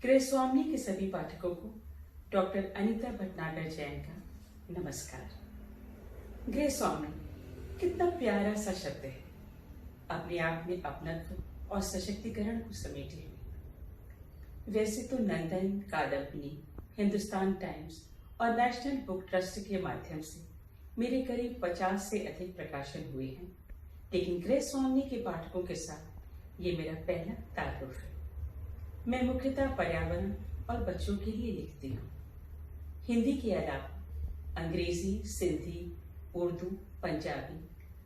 गृहस्वामी के सभी पाठकों को डॉक्टर अनीता भटनागर जैन का नमस्कार। गृहस्वामी कितना प्यारा सा शब्द है, अपने आप में अपनत्व और सशक्तिकरण को समेटे हुए। वैसे तो नंदन, कादम्बिनी, हिंदुस्तान टाइम्स और नेशनल बुक ट्रस्ट के माध्यम से मेरे करीब 50 से अधिक प्रकाशन हुए हैं, लेकिन गृहस्वामी के पाठकों के साथ ये मेरा पहला ताल्लुक है। मैं मुख्यतः पर्यावरण और बच्चों के लिए लिखती हूँ। हिंदी के अलावा अंग्रेजी, सिंधी, उर्दू, पंजाबी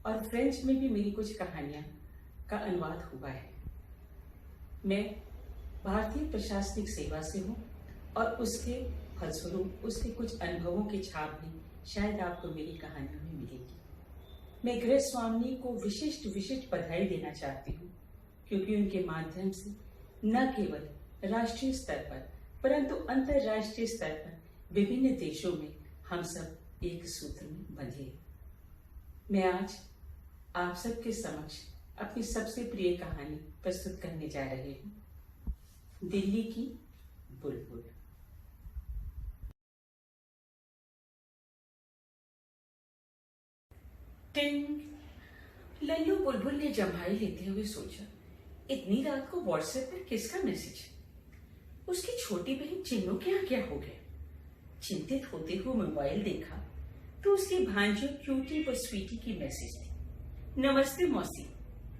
और फ्रेंच में भी मेरी कुछ कहानियां का अनुवाद हुआ है। मैं भारतीय प्रशासनिक सेवा से हूँ और उसके फलस्वरूप उसके कुछ अनुभवों की छाप भी शायद आपको मेरी कहानियों में मिलेगी। मैं गृहस्वामी को विशिष्ट बधाई देना चाहती हूँ, क्योंकि उनके माध्यम से न केवल राष्ट्रीय स्तर पर परंतु अंतर्राष्ट्रीय स्तर पर विभिन्न देशों में हम सब एक सूत्र में बंधे हैं। मैं आज आप सबके समक्ष अपनी सबसे प्रिय कहानी प्रस्तुत करने जा रही हूँ, दिल्ली की बुलबुल। टिंग। लल्लू बुलबुल ने जम्हाई लेते हुए सोचा, इतनी रात को व्हाट्सएप पर किसका मैसेज? उसकी छोटी बहन चिन्नू के यहाँ क्या हो गया? चिंतित होते हुए मोबाइल देखा तो उसकी भांजियों क्यूटी व स्वीटी की मैसेज थी। नमस्ते मौसी,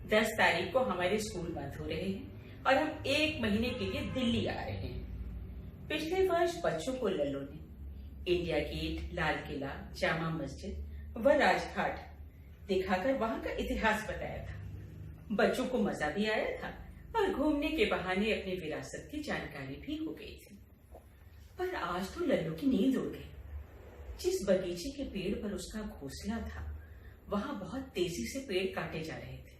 10 तारीख को हमारे स्कूल बंद हो रहे हैं और हम 1 महीने के लिए दिल्ली आ रहे हैं। पिछले वर्ष बच्चों को लल्लू ने इंडिया गेट, लाल किला, जामा मस्जिद व राजघाट दिखाकर वहां का इतिहास बताया था। बच्चों को मजा भी आया था और घूमने के बहाने अपनी विरासत की जानकारी भी हो गई थी। पर आज तो लल्लू की नींद उड़ गई। जिस बगीचे के पेड़ पर उसका घोंसला था, वहां बहुत तेजी से पेड़ काटे जा रहे थे।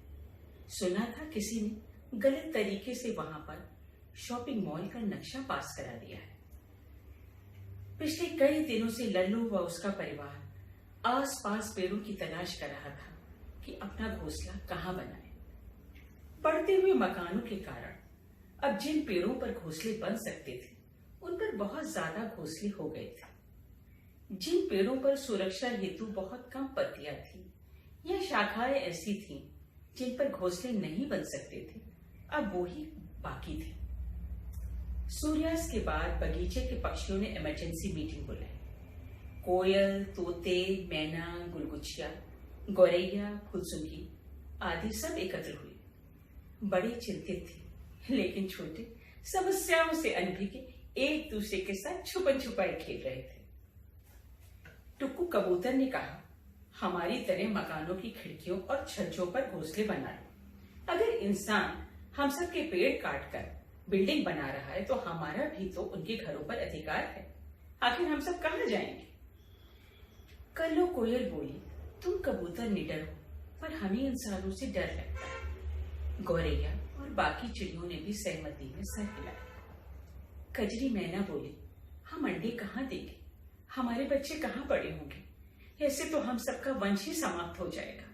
सुना था किसी ने गलत तरीके से वहां पर शॉपिंग मॉल का नक्शा पास करा दिया है। पिछले कई दिनों से लल्लू व उसका परिवार आस-पास पेड़ों की तलाश कर रहा था कि अपना घोंसला कहाँ बनाए। बढ़ते हुए मकानों के कारण अब जिन पेड़ों पर घोंसले बन सकते थे, उन पर बहुत ज्यादा घोंसले हो गए थे। जिन पेड़ों पर सुरक्षा हेतु बहुत कम पत्तियां थी या शाखाएं ऐसी थीं जिन पर घोंसले नहीं बन सकते थे, अब वो ही बाकी थे। सूर्यास्त के बाद बगीचे के पक्षियों ने इमरजेंसी मीटिंग बुलाई। कोयल, तोते, मैना, गुलगुचिया, गौरैया, फुलसुंगी आदि सब एकत्र हुए। बड़े चिंतित थे, लेकिन छोटे समस्याओं से अनभिगे एक दूसरे के साथ छुपन छुपाई खेल रहे थे। टुक्कू कबूतर ने कहा, हमारी तरह मकानों की खिड़कियों और छज्जों पर घोंसले बनाए। अगर इंसान हम सब के पेड़ काटकर बिल्डिंग बना रहा है, तो हमारा भी तो उनके घरों पर अधिकार है। आखिर हम सब कहाँ जाएंगे? कल्लो कोयल बोली, तुम कबूतर निडर हो, पर हमें इंसानों से डर लगता है। गौरैया और बाकी चिड़ियों ने भी सहमति में सर हिलाया। कजरी मैना बोली, हम अंडे कहाँ देंगे? हमारे बच्चे कहाँ बड़े होंगे? ऐसे तो हम सबका वंश ही समाप्त हो जाएगा।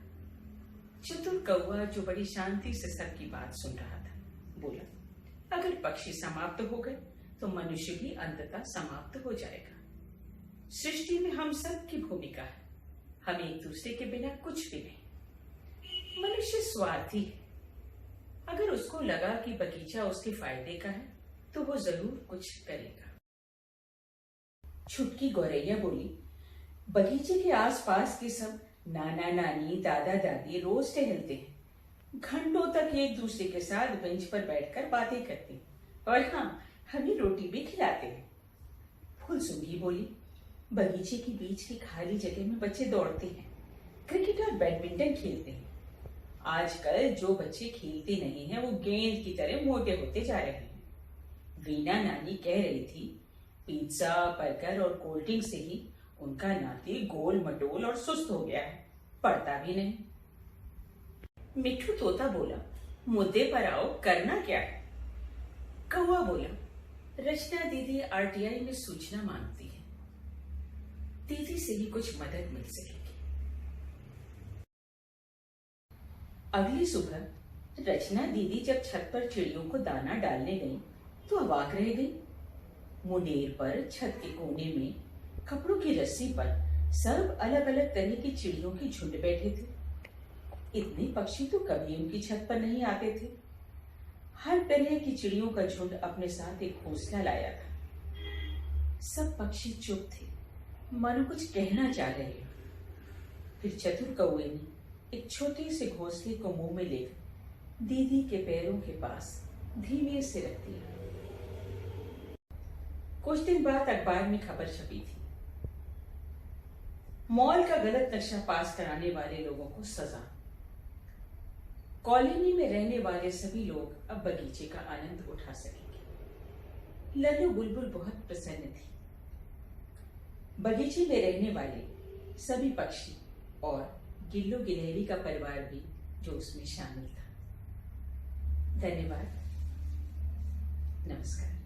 चतुर कौवा, जो बड़ी शांति से सबकी बात सुन रहा था, बोला, अगर पक्षी समाप्त हो गए तो मनुष्य भी अंततः समाप्त हो जाएगा। सृष्टि में हम सब की भूमिका है, हम एक दूसरे के बिना कुछ भी नहीं। मनुष्य स्वार्थी है। अगर उसको लगा कि बगीचा उसके फायदे का है, तो वो जरूर कुछ करेगा। छुटकी गौरैया बोली, बगीचे के आसपास के सब नाना नानी, दादा दादी रोज टहलते हैं, घंटों तक एक दूसरे के साथ बेंच पर बैठकर बातें करते हैं और हाँ, हमें रोटी भी खिलाते हैं। फुलसुंगी बोली, बगीचे के बीच की खाली जगह में बच्चे दौड़ते हैं, क्रिकेट और बैडमिंटन खेलते हैं। आजकल जो बच्चे खेलते नहीं हैं, वो गेंद की तरह मोटे होते जा रहे हैं। वीना नानी कह रही थी, पिज्जा, बर्गर और कोल्ड ड्रिंक से ही उनका नाती गोल मटोल और सुस्त हो गया है, पढ़ता भी नहीं। मिठू तोता बोला, मुद्दे पर आओ, करना क्या है? कौवा बोला, रचना दीदी आरटीआई में सूचना मांगती है, दीदी से ही कुछ मदद मिल सकेगी। अगली सुबह रचना दीदी जब छत पर चिड़ियों को दाना डालने गई, तो अवाक रह गई। मुंडेर पर छत के कोने में कपड़ों की रस्सी पर सब अलग अलग तरह की चिड़ियों के झुंड बैठे थे। इतने पक्षी तो कभी उनकी छत पर नहीं आते थे। हर तरह की चिड़ियों का झुंड अपने साथ एक घोंसला लाया था। सब पक्षी चुप थे, मानो कुछ कहना चाह रहे हो। फिर चतुर कौवे ने एक छोटे से घोंसले को मुंह में लेकर दीदी के पैरों के पास धीमे से रख दिया। कुछ दिन बाद अखबार में खबर छपी थी, मॉल का गलत नक्शा पास कराने वाले लोगों को सजा। कॉलोनी में रहने वाले सभी लोग अब बगीचे का आनंद उठा सकेंगे। लल्लू बुलबुल बहुत प्रसन्न थी। बगीचे में रहने वाले सभी पक्षी और गिल्लो गिलहरी का परिवार भी जो उसमें शामिल था। धन्यवाद। नमस्कार।